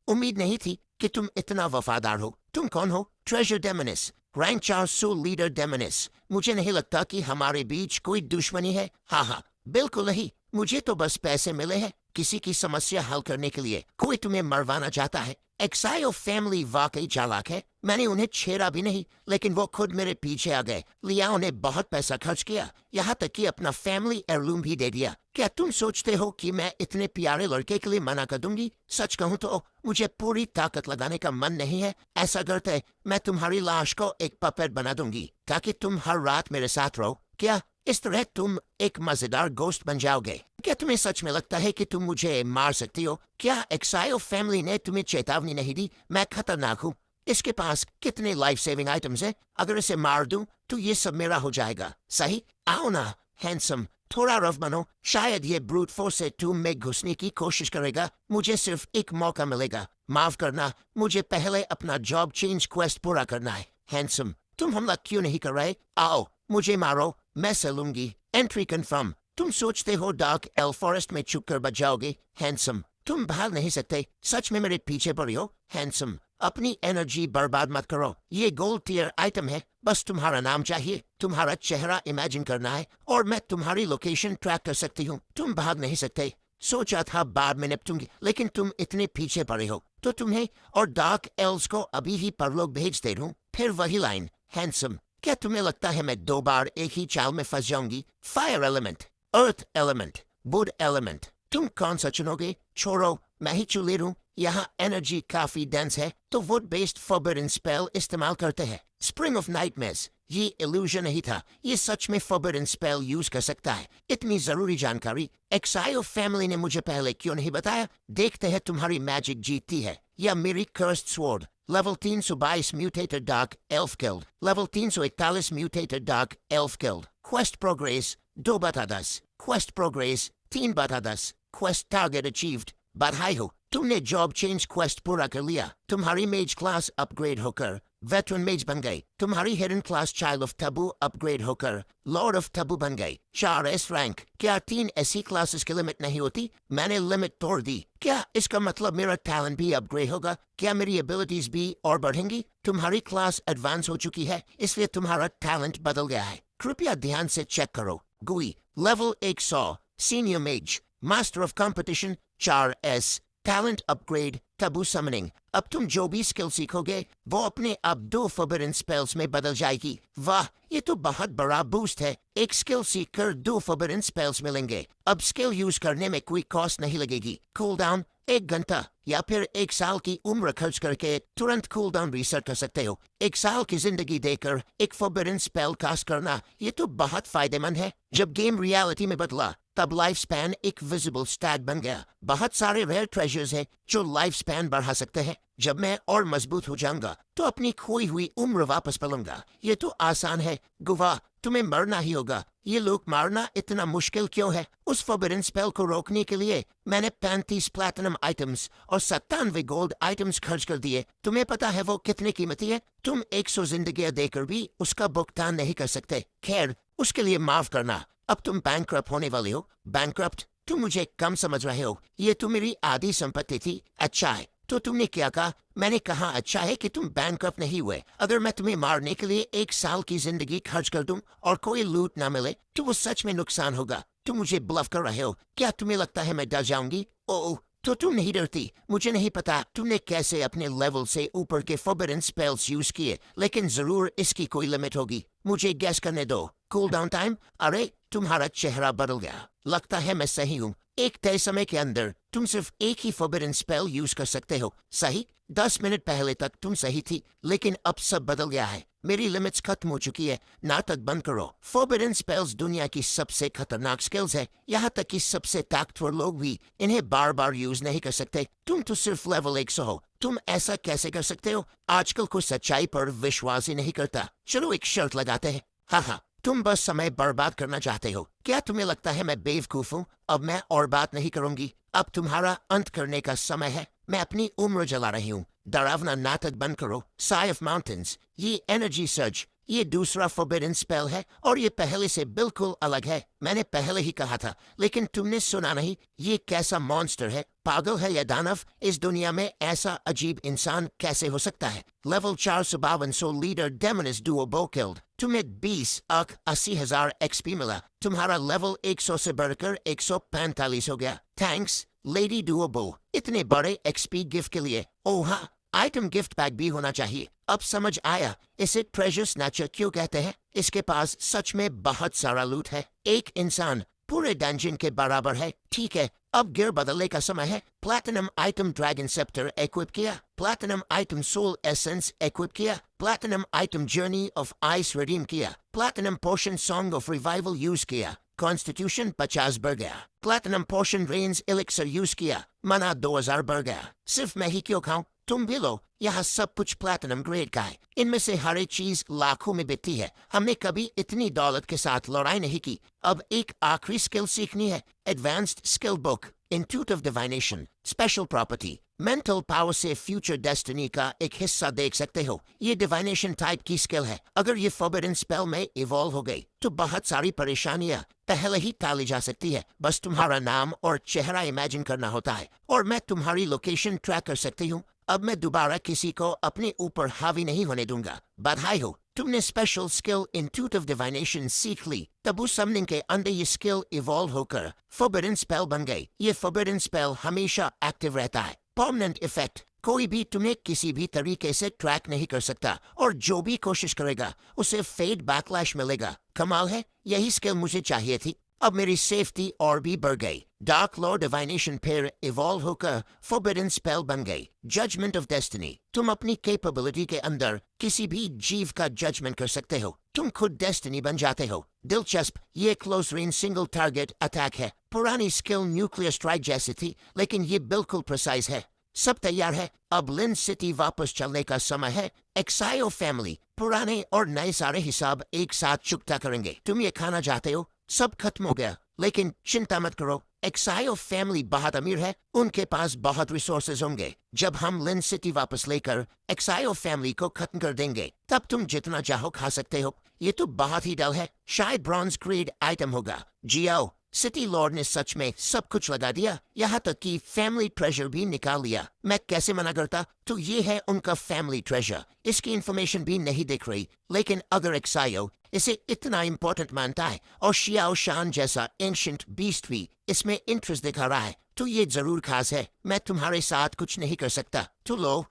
S1: उम्मीद नहीं थी कि तुम इतना वफादार हो। तुम कौन हो? Treasure Demonis, rank 4 soul leader Demonis. मुझे नहीं लगता कि हमारे बीच कोई दुश्मनी है। हाँ, बिल्कुल नहीं। मुझे तो बस पैसे मिले हैं किसी की समस्या हल करने के लिए। कोई तुम्हें मरवाना चाहता है। एक्सायो फैमिली वाकई चालाक है। मैंने उन्हें छेड़ा भी नहीं, लेकिन वो खुद मेरे पीछे आ गए। लिया उन्हें बहुत पैसा खर्च किया, यहाँ तक कि अपना फैमिली एयरलूम भी दे दिया। क्या तुम सोचते हो कि मैं इतने प्यारे लड़के के लिए मना कर दूंगी? सच कहूँ तो मुझे पूरी ताकत लगाने का मन नहीं है। ऐसा करते मैं तुम्हारी लाश को एक पपेट बना दूंगी ताकि तुम हर रात मेरे साथ रहो। क्या इस तरह तुम एक मजेदार गोश्त बन जाओगे? क्या तुम्हें सच में लगता है कि तुम मुझे मार सकती हो? क्या एक्सायो फैमिली ने तुम्हें चेतावनी नहीं दी? मैं खतरनाक हूँ। इसके पास कितने लाइफ सेविंग आइटम्स हैं? अगर इसे मार दूं तो ये सब मेरा हो जाएगा। सही? आओ ना हैंडसम, थोड़ा रफ बनो। शायद ये ब्रूट फोर्स से तुम में घुसने की कोशिश करेगा। मुझे सिर्फ एक मौका मिलेगा। माफ करना, मुझे पहले अपना जॉब चेंज क्वेस्ट पूरा करना है। हैंडसम, तुम हमला क्यों नहीं कर रहे? आओ मुझे मारो, मैं चलूंगी। Entry confirm. तुम सोचते हो डार्क एल्फ फॉरेस्ट में छुप कर बच जाओगे? हैंडसम, तुम भाग नहीं सकते। सच में मेरे पीछे पड़ी हो? हैंडसम, अपनी एनर्जी बर्बाद मत करो। ये गोल्ड टियर आइटम है, बस तुम्हारा नाम चाहिए, तुम्हारा चेहरा इमेजिन करना है और मैं तुम्हारी लोकेशन ट्रैक कर सकती हूँ। तुम भाग नहीं सकते। सोचा था बाद में निपटूंगी, लेकिन तुम इतने पीछे पड़े हो तो तुम्हें और डार्क एल्व्स को अभी ही परलोक भेज दे दूं। फिर वही लाइन। हैंडसम, क्या तुम्हें लगता है मैं 2 बार एक ही चाल में फंस जाऊंगी? Fire element, earth element, would element. तुम कौन सा चुनोगे? छोड़ो, मैं ही चुन ले लूं। यहाँ एनर्जी काफी डेंस है तो वुड बेस्ड फॉरबिडन स्पेल इस्तेमाल करते हैं। स्प्रिंग ऑफ नाइटमेयर्स, ये इल्यूजन नहीं था, ये सच में फॉरबिडन स्पेल यूज कर सकता है। इतनी जरूरी जानकारी एक्सायो फैमिली ने मुझे पहले क्यों नहीं बताया? देखते हैं तुम्हारी मैजिक जीतती है या मेरी cursed sword. Level 322 mutated dark elf killed. Level 341 mutated dark elf killed. Quest progress 2/10। Quest progress 3/10। Quest target achieved. बधाई हो, तुमने जॉब चेंज क्वेस्ट पूरा कर लिया। तुम्हारी मेज क्लास अपग्रेड होकर वेटरन मेज बन गई। तुम्हारी hidden class child of Tabu upgrade होकर लॉर्ड ऑफ टबू बन गई। 4S rank. क्या 3 ऐसी क्लासेस की लिमिट नहीं होती? मैंने लिमिट तोड़ दी। क्या इसका मतलब मेरा टैलेंट भी अपग्रेड होगा? क्या मेरी एबिलिटीज भी और बढ़ेंगी? तुम्हारी क्लास एडवांस हो चुकी है, इसलिए तुम्हारा टैलेंट बदल गया है। कृपया ध्यान से चेक करो। गुई लेवल 100 सीनियर मेज, master of competition 4S, talent upgrade, Tabu summoning. अब तुम जो भी स्किल सीखोगे वो अपने आप 2 फॉरबिडन स्पेल्स में बदल जाएगी। वाह, ये तो बहुत बड़ा बूस्ट है। एक स्किल सीख कर 2 फॉरबिडन स्पेल्स मिलेंगे। अब स्किल यूज करने में कोई कॉस्ट नहीं लगेगी। कूल डाउन 1 घंटा या फिर 1 साल की उम्र खर्च करके तुरंत कूल डाउन रीसेट कर सकते हो। 1 साल की जिंदगी देकर एक फॉरबिडन स्पेल कास्ट करना, ये तो बहुत फायदेमंद है। जब गेम रियलिटी में बदला तब लाइफ स्पैन एक विजिबल स्टैट बन गया। बहुत सारे रेयर ट्रेजर्स हैं जो लाइफ स्पैन बढ़ा सकते हैं। जब मैं और मजबूत हो जाऊंगा तो अपनी खोई हुई उम्र वापस पालूंगा। ये तो आसान है। गुवा, तुम्हें मरना ही होगा। ये लोग मारना इतना मुश्किल क्यों है? उस फॉरबिडन स्पेल को रोकने के लिए मैंने 35 प्लैटिनम आइटम्स और 97 गोल्ड आइटम्स खर्च कर दिए। तुम्हें पता है वो कितने कीमती है? तुम 100 जिंदगियां देकर भी उसका भुगतान नहीं कर सकते। खैर, उसके लिए माफ करना। अब तुम बैंकक्रप्ट होने वाले हो। बैंकक्रप्ट? तुम मुझे कम समझ रहे हो। ये तो मेरी आधी संपत्ति थी। अच्छा है, तो तुमने क्या कहा? मैंने कहा अच्छा है कि तुम बैंकक्रप्ट नहीं हुए। अगर मैं तुम्हें मारने के लिए 1 साल की जिंदगी खर्च कर दूं और कोई लूट ना मिले तो वो सच में नुकसान होगा। तुम मुझे ब्लफ कर रहे हो। क्या तुम्हें लगता है मैं डर जाऊंगी? ओह, तो तुम नहीं डरती। मुझे नहीं पता तुमने कैसे अपने लेवल से ऊपर के फॉरबिडन स्पेल्स यूज किए, लेकिन जरूर इसकी कोई लिमिट होगी। मुझे गेस करने दो। Cool down time. अरे, तुम्हारा चेहरा बदल गया। लगता है मैं सही हूँ। एक तय समय के अंदर तुम सिर्फ एक ही फॉरबिडन स्पेल यूज कर सकते हो। सही? 10 मिनट पहले तक तुम सही थी, लेकिन अब सब बदल गया है। मेरी लिमिट्स खत्म हो चुकी है। नाटक बंद करो। फॉरबिडन स्पेल्स दुनिया की सबसे खतरनाक स्किल्स है। यहाँ तक कि सबसे ताकतवर लोग भी इन्हें बार बार यूज नहीं कर सकते। तुम तो सिर्फ लेवल 100 हो। तुम ऐसा कैसे कर सकते हो? आजकल कोई सच्चाई पर विश्वास ही नहीं करता। चलो एक शर्त लगाते हैं। हाँ, तुम बस समय बर्बाद करना चाहते हो। क्या तुम्हें लगता है मैं बेवकूफ हूँ? अब मैं और बात नहीं करूंगी। अब तुम्हारा अंत करने का समय है। मैं अपनी उम्र जला रही हूँ। डरावना नाटक बंद करो। साई ऑफ माउंटेन्स, ये एनर्जी सर्ज, ये दूसरा फॉरबिडन स्पेल है और ये पहले से बिल्कुल अलग है। मैंने पहले ही कहा था, लेकिन तुमने सुना नहीं। ये कैसा मॉन्स्टर है? पागल है या दानव? इस दुनिया में ऐसा अजीब इंसान कैसे हो सकता है? लेवल 452 लीडर डेमोनिस डुओबो किल्ड। तुम्हें 20,80,000 एक्सपी मिला। तुम्हारा लेवल 100 से बढ़कर 145 हो गया। थैंक्स लेडी डुओबो, इतने बड़े एक्सपी गिफ्ट के लिए। ओह हाँ, आइटम गिफ्ट पैक भी होना चाहिए। अब समझ आया इसे ट्रेजर स्नैचर क्यों कहते हैं। इसके पास सच में बहुत सारा लूट है। एक इंसान पूरे डंजन के बराबर है। ठीक है, अब गियर बदलने का समय है। Platinum item dragon sceptre equip किया। Platinum item soul essence equip किया। Platinum item journey of ice redeem किया। Platinum potion song of revival use किया। कॉन्स्टिट्यूशन 50 बढ़ गया। Platinum potion range elixir use किया। मना 2000 बढ़ गया। सिर्फ मैं ही क्यों खाऊं? तुम भी लो। यहाँ सब कुछ प्लैटिनम ग्रेड का है। इनमें से हर एक चीज लाखों में बिकती है। हमने कभी इतनी दौलत के साथ लड़ाई नहीं की। अब एक आखिरी स्किल सीखनी है। Advanced skill book, intuitive divination, special property. Mental power से फ्यूचर डेस्टिनी का एक हिस्सा देख सकते हो। ये डिवाइनेशन टाइप की स्किल है। अगर ये फॉरबिडन स्पेल में इवॉल्व हो गई तो बहुत सारी परेशानियां पहले ही टाली जा सकती है। बस तुम्हारा नाम और चेहरा इमेजिन करना होता है और मैं तुम्हारी लोकेशन ट्रैक कर सकती हूँ। अब मैं दोबारा किसी को अपने ऊपर हावी नहीं होने दूंगा। बधाई हो, तुमने स्पेशल स्किल इंट्यूटिव डिवाइनेशन सीख ली। तब उस समनिंग के अंदर ये स्किल इवॉल्व होकर फॉरबिडन स्पेल बन गई। ये फॉरबिडन स्पेल हमेशा एक्टिव रहता है। परमानेंट इफेक्ट, कोई भी तुम्हें किसी भी तरीके से ट्रैक नहीं कर सकता और जो भी कोशिश करेगा उसे फेड बैकलैश मिलेगा। कमाल है, यही स्किल मुझे चाहिए थी। अब मेरी सेफ्टी और भी बढ़ गई। डार्क लॉर्ड डिवाइनेशन फिर इवॉल्व होकर फॉरबिडन स्पेल बन गई। जजमेंट ऑफ डेस्टिनी, तुम अपनी कैपेबिलिटी के अंदर किसी भी जीव का जजमेंट कर सकते हो। तुम खुद डेस्टिनी बन जाते हो। दिलचस्प, ये close range single target attack है। पुरानी स्किल न्यूक्लियर स्ट्राइक जैसी थी, लेकिन ये बिल्कुल प्रिसाइज है। सब तैयार है। अब लिन सिटी वापस चलने का समय है। एक्सायो फैमिली पुराने और नए सारे हिसाब एक साथ चुकता करेंगे। तुम ये खाना चाहते हो? सब खत्म हो गया, लेकिन चिंता मत करो। एक्सायो फैमिली बहुत अमीर है। उनके पास बहुत रिसोर्सेज होंगे। जब हम लिन सिटी वापस लेकर एक्सायो फैमिली को खत्म कर देंगे तब तुम जितना चाहो खा सकते हो। ये तो बहुत ही डल है। शायद ब्रॉन्ज ग्रेड आइटम होगा। जियो, सिटी लॉर्ड ने सच में सब कुछ लगा दिया, यहाँ तक कि फैमिली ट्रेजर भी निकाल लिया। मैं कैसे मना करता? तो ये है उनका फैमिली ट्रेजर, इसकी इंफॉर्मेशन भी नहीं दिख रही। लेकिन अगर एक्सायो इसे इतना इम्पोर्टेंट मानता है और शियाओ शान जैसा एंशिएंट बीस्ट भी इसमें इंटरेस्ट दिखा रहा है, तो ये जरूर खास है। मैं तुम्हारे साथ कुछ नहीं कर सकता। तो लो।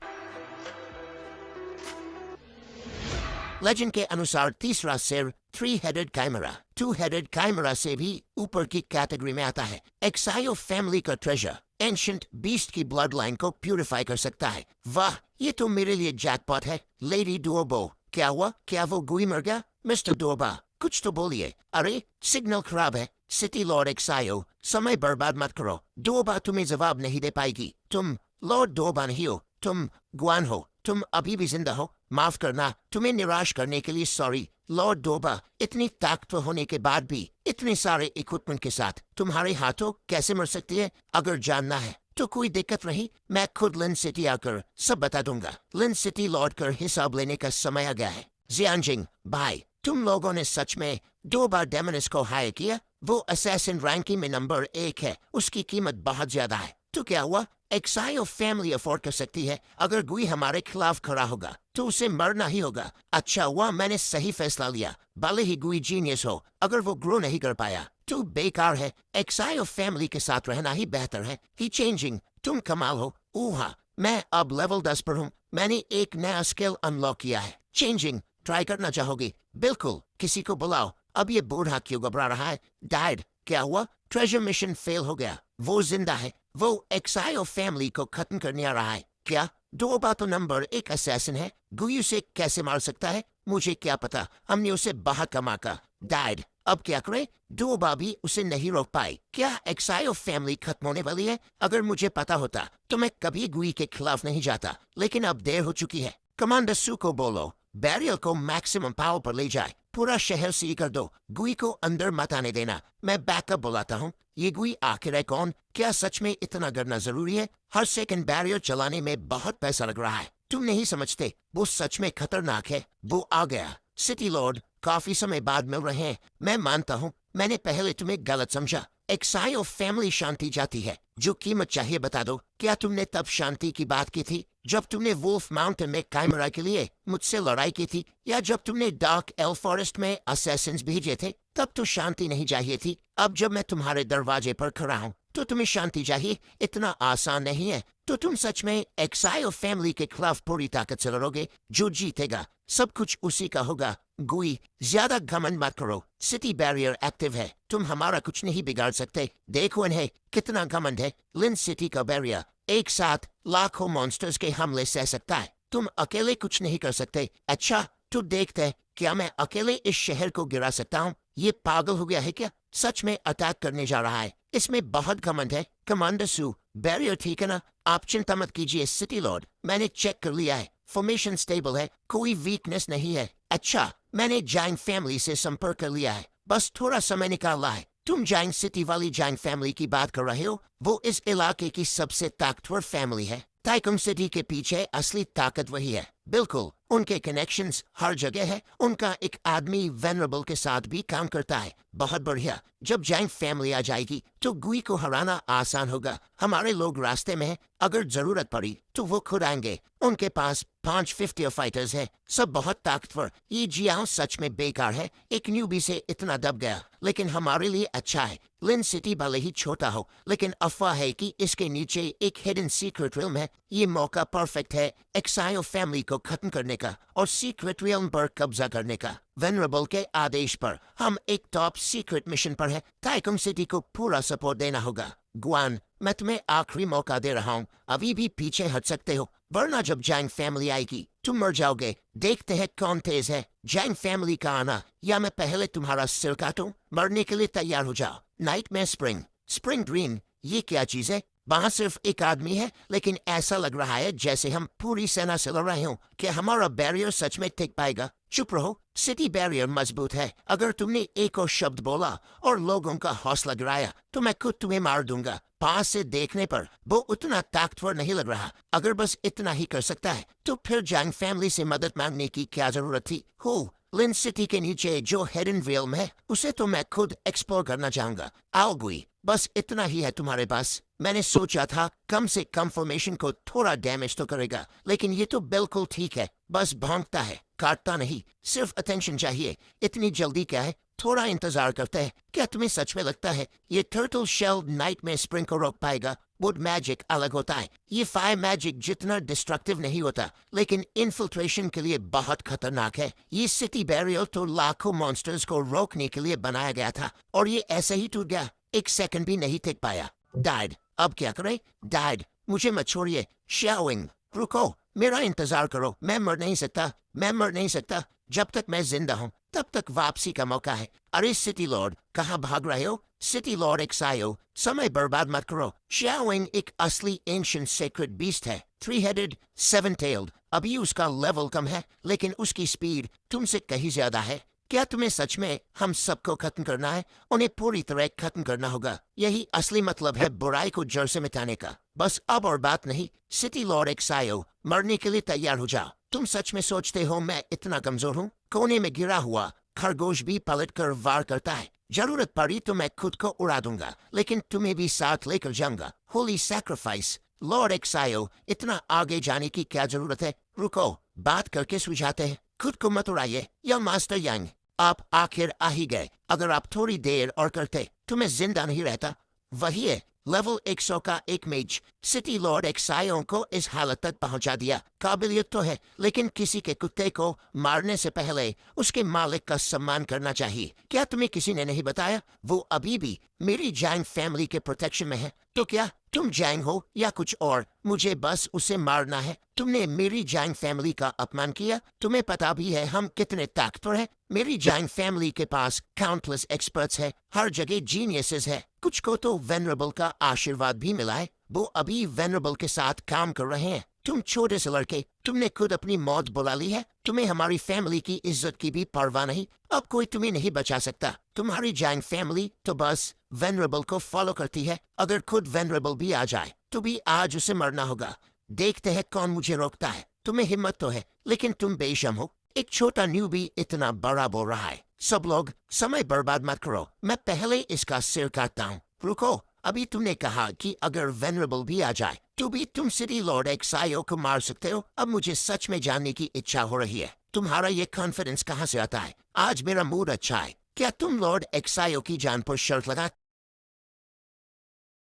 S1: लेजेंड के अनुसार तीसरा सिर 3-headed कैमरा 2-headed कैमरा से भी ऊपर की कैटेगरी में आता है। एक्सायो फैमिली का ट्रेजर एंशिएंट बीस्ट की ब्लड लाइन को प्यूरिफाई कर सकता है। वाह, ये तो मेरे लिए जैकपॉट है। लेडी डोबो, क्या हुआ? क्या वो गुई मर गया? मिस्टर डोबा, कुछ तो बोलिए। अरे सिग्नल खराब है। सिटी लॉर्ड एक्सायो, समय बर्बाद मत करो। डोबा तुम्हें जवाब नहीं दे पाएगी। तुम लॉर्ड डोबा नहीं हो, तुम गुआन हो। तुम अभी भी जिंदा हो। माफ करना, तुम्हें निराश करने के लिए सॉरी। लॉर्ड डोबा, इतनी ताकतवर होने के बाद भी इतने सारे इक्विपमेंट के साथ तुम्हारे हाथों कैसे मर सकती है? अगर जानना है तो कोई दिक्कत नहीं, मैं खुद लिन सिटी आकर सब बता दूंगा। लिन सिटी लौट कर हिसाब लेने का समय आ गया है। जियांजिंग भाई, तुम लोगों ने सच में 2 बार डेमोनिस को हायर किया। वो असैसिन रैंकिंग में नंबर 1 है, उसकी कीमत बहुत ज्यादा है। तो क्या हुआ? एक्सायो फैमिली अफोर्ड कर सकती है। अगर गुई हमारे खिलाफ खड़ा होगा तो उसे मरना ही होगा। अच्छा हुआ मैंने सही फैसला लिया। भले ही गुई जीनियस हो, अगर वो ग्रो नहीं कर पाया तो बेकार है। एक्सायो फैमिली के साथ रहना ही बेहतर है। ही चेंजिंग, तुम कमाल हो। ऊहा, मैं अब लेवल 10 पर हूँ। मैंने एक नया स्किल अनलॉक किया है। चेंजिंग, ट्राई करना चाहोगी? बिल्कुल, किसी को बुलाओ। अब ये बूढ़ा क्यों घबरा रहा है? डाइड, क्या हुआ? ट्रेजर मिशन फेल हो गया। वो जिंदा है। वो एक्सायो फैमिली को खत्म करने आ रहा है। क्या? डोबा तो नंबर 1 असैसिन है। गुई उसे कैसे मार सकता है? मुझे क्या पता, हमने उसे बाहर कमा का। डाइड, अब क्या करें? डोबा भी उसे नहीं रोक पाई। क्या एक्सायो फैमिली खत्म होने वाली है? अगर मुझे पता होता तो मैं कभी गुई के खिलाफ नहीं जाता, लेकिन अब देर हो चुकी है। कमांडर सू को बोलो बैरियल को मैक्सिमम पावर पर ले जाए। पूरा शहर सील कर दो। गुई को अंदर मत आने देना। मैं बैकअप बुलाता हूँ। ये गुई आखिर है कौन? क्या सच में इतना करना जरूरी है? हर सेकंड बैरियर चलाने में बहुत पैसा लग रहा है। तुम नहीं समझते, वो सच में खतरनाक है। वो आ गया। सिटी लॉर्ड, काफी समय बाद मिल रहे हैं। मैं मानता हूँ मैंने पहले तुम्हें गलत समझा। एक्सायो फैमिली शांति चाहती है। जो कीमत चाहिए बता दो। क्या तुमने तब शांति की बात की थी जब तुमने वुल्फ माउंटेन में कैमरा के लिए मुझसे लड़ाई की थी, या जब तुमने डार्क एल फॉरेस्ट में असैसिन्स भेजे थे? तब तो शांति नहीं चाहिए थी। अब जब मैं तुम्हारे दरवाजे पर खड़ा हूँ तो तुम्हें शांति चाहिए? इतना आसान नहीं है। तो तुम सच में एक्सायो फैमिली के खिलाफ पूरी ताकत से लड़ोगे? जो जीतेगा सब कुछ उसी का होगा। गुई, ज्यादा घमंड मत करो। सिटी बैरियर एक्टिव है, तुम हमारा कुछ नहीं बिगाड़ सकते। देखो इन्हें, कितना घमंड है। लिन सिटी का बैरियर एक साथ लाखों मॉन्स्टर्स के हमले सह सकता है। तुम अकेले कुछ नहीं कर सकते। अच्छा, तो देखते हैं क्या मैं अकेले इस शहर को गिरा सकता हूँ। ये पागल हो गया है क्या? सच में अटैक करने जा रहा है। इसमें बहुत घमंड है। कमांडर सू, बैरियर ठीक है ना? आप चिंता मत कीजिए सिटी लॉर्ड, मैंने चेक कर लिया है। फॉर्मेशन स्टेबल है, कोई वीकनेस नहीं है। अच्छा, मैंने जाइंट फैमिली से संपर्क कर लिया है, बस थोड़ा समय निकालना है। तुम जाइंट सिटी वाली जाइंट फैमिली की बात कर रहे हो? वो इस इलाके की सबसे ताकतवर फैमिली है। टाइकम सिटी के पीछे असली ताकत वही है। बिल्कुल, उनके कनेक्शंस हर जगह है। उनका एक आदमी वेनरेबल के साथ भी काम करता है। बहुत बढ़िया। जब जाइंट फैमिली आ जाएगी तो गुई को हराना आसान होगा। हमारे लोग रास्ते में हैं, अगर जरूरत पड़ी तो वो खुद आएंगे। उनके पास 550 फाइटर्स है, सब बहुत ताकतवर। ये जियाओ सच में बेकार है, एक न्यूबी से इतना दब गया। लेकिन हमारे लिए अच्छा है। लिन सिटी भले ही छोटा हो, लेकिन अफवाह है कि इसके नीचे एक हिडन सीक्रेट रियल्म है। ये मौका परफेक्ट है एक्सायो फैमिली को खत्म करने का और सीक्रेट रियल्म पर कब्जा करने का। वेनरेबल के आदेश पर हम एक टॉप सीक्रेट मिशन पर हैं। टाइकम सिटी को पूरा सपोर्ट देना होगा। गुआन, मैं तुम्हें आखिरी मौका दे रहा हूँ। अभी भी पीछे हट सकते हो, वरना जब जाइंट फैमिली आएगी तुम मर जाओगे। देखते हैं कौन तेज है, जाइंट फैमिली का आना या मैं पहले तुम्हारा सिर काटूं। मरने के लिए तैयार हो जाओ। नाइट में स्प्रिंग, स्प्रिंग ग्रीन, ये क्या चीज है? वहाँ सिर्फ एक आदमी है, लेकिन ऐसा लग रहा है जैसे हम पूरी सेना से लड़ रहे हो। क्या हमारा बैरियर सच में टिक पाएगा? चुप रहो, सिटी बैरियर मजबूत है। अगर तुमने एक और शब्द बोला और लोगों का हौसला गिराया तो मैं खुद तुम्हें मार दूंगा। पास से देखने पर वो उतना ताकतवर नहीं लग रहा। अगर बस इतना ही कर सकता है तो फिर जाइंट फैमिली से मदद मांगने की क्या जरूरत थी? हो, लिन सिटी के नीचे जो हेडन रियल्म है उसे तो मैं खुद एक्सप्लोर करना चाहूंगा। आलगुई, बस इतना ही है तुम्हारे पास। मैंने सोचा था कम से कम फॉर्मेशन को थोड़ा डैमेज तो करेगा, लेकिन ये तो बिल्कुल ठीक है। बस भौंकता है, काटता नहीं। सिर्फ अटेंशन चाहिए। इतनी जल्दी क्या है, थोड़ा इंतजार करते हैं। क्या तुम्हें सच में लगता है ये टर्टल शेल नाइट में स्प्रिंग को रोक पाएगा? वुड मैजिक अलग होता है। ये फायर मैजिक जितना डिस्ट्रक्टिव नहीं होता, लेकिन इन्फिल्ट्रेशन के लिए बहुत खतरनाक है। ये सिटी बैरियर तो लाखों मॉन्स्टर्स को रोकने के लिए बनाया गया था, और ये ऐसे ही टूट गया। एक सेकंड भी नहीं टिक पाया। डाइड। अब क्या करें? डाइड। मुझे मत छोड़िए। शाओविंग, रुको, मेरा इंतजार करो। मैं मर नहीं सकता, मैं मर नहीं सकता। जब तक मैं जिंदा हूँ तब तक वापसी का मौका है। अरे सिटी लॉर्ड, कहाँ भाग रहे हो? सिटी लॉर्ड एक्सायो, समय बर्बाद मत करो। शाओविंग एक असली एंशिएंट सेक्रेड बीस्ट है, 3 हेडेड 7 टेल्ड। अभी उसका लेवल कम है, लेकिन उसकी स्पीड तुमसे कहीं ज्यादा है। क्या तुम्हें सच में हम सबको खत्म करना है? उन्हें पूरी तरह खत्म करना होगा। यही असली मतलब है बुराई को जड़ से मिटाने का। बस अब और बात नहीं। सिटी लॉर्ड एक्सायो, मरने के लिए तैयार हो जाओ। तुम सच में सोचते हो मैं इतना कमजोर हूँ? कोने में गिरा हुआ खरगोश भी पलट कर वार करता है। जरूरत पड़ी तो मैं खुद को उड़ा दूंगा, लेकिन तुम्हें भी साथ लेकर जाऊंगा। होली सैक्रिफाइस। लॉर्ड एक्सायो, इतना आगे जाने की क्या जरूरत है? रुको, बात करके सुझाते हैं। खुद को मत उड़ाइए। या मास्टर यंग, आप आखिर आ ही गए। अगर आप थोड़ी देर और करते तो मैं जिंदा नहीं रहता। वही है, लेवल 100 का एक मेज सिटी लॉर्ड एक्सायो को इस हालत तक पहुंचा दिया। काबिलियत तो है, लेकिन किसी के कुत्ते को मारने से पहले उसके मालिक का सम्मान करना चाहिए। क्या तुम्हें किसी ने नहीं बताया वो अभी भी मेरी जैंग फैमिली के प्रोटेक्शन में है? तो क्या तुम जैंग हो या कुछ और? मुझे बस उसे मारना है। तुमने मेरी जैंग फैमिली का अपमान किया। तुम्हें पता भी है हम कितने ताकतवर हैं। मेरी जैंग फैमिली के पास काउंटलेस एक्सपर्ट्स है, हर जगह जीनियसेस है। कुछ को तो वेनरेबल का आशीर्वाद भी मिला है। वो अभी वेनरेबल के साथ काम कर रहे हैं। तुम छोटे से लड़के, तुमने खुद अपनी मौत बुला ली है। तुम्हें हमारी फैमिली की इज्जत की भी परवाह नहीं। अब कोई तुम्हें नहीं बचा सकता। तुम्हारी जैंग फैमिली तो बस वेनरेबल को फॉलो करती है। अगर खुद वेनरेबल भी आ जाए तो भी आज उसे मरना होगा। देखते हैं कौन मुझे रोकता है। तुम्हें हिम्मत तो है, लेकिन तुम बेशर्म हो। एक छोटा न्यूबी इतना बड़ा बोल रहा है। सब लोग समय बर्बाद मत करो, मैं पहले इसका सिर काटता हूँ। रुको, अभी तुमने कहा कि अगर वेनरेबल भी आ जाए तो भी तुम सिटी लॉर्ड एक्सायो को मार सकते हो। अब मुझे सच में जानने की इच्छा हो रही है, तुम्हारा ये कॉन्फिडेंस कहाँ से आता है? आज मेरा मूड अच्छा है। क्या तुम लॉर्ड एक्सायो की जान पर शर्त लगा